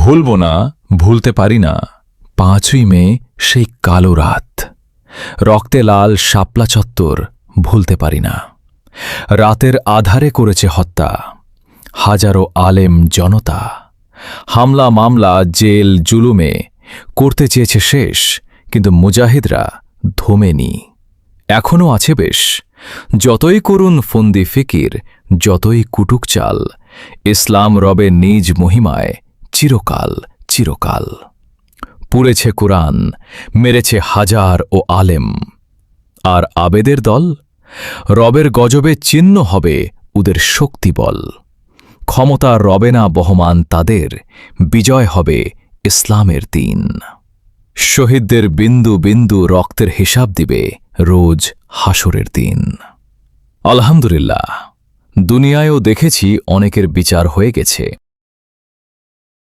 ভুলব না, ভুলতে পারি না 5ই মে সেই কালো রাত। রক্তে লাল শাপলা চত্বর ভুলতে পারি না। রাতের আধারে করেছে হত্যা হাজারো আলেম জনতা। হামলা মামলা জেল জুলুমে করতে চেয়েছে শেষ, কিন্তু মুজাহিদরা ধমেনি, এখনও আছে বেশ। যতই করুন ফন্দি ফিকির, যতই কুটুক চাল, ইসলাম রবে নিজ মহিমায় চিরকাল চিরকাল। পুড়েছে কুরআন, মেরেছে হাজার ও আলেম, আর আবেদের দল রবের গজবে চিহ্ন হবে ওদের শক্তিবল। ক্ষমতা রবে না বহমান তাদের, বিজয় হবে ইসলামের দিন। শহীদদের বিন্দু বিন্দু রক্তের হিসাব দিবে রোজ হাসরের দিন। আলহামদুলিল্লাহ, দুনিয়ায়ও দেখেছি অনেকের বিচার হয়ে গেছে।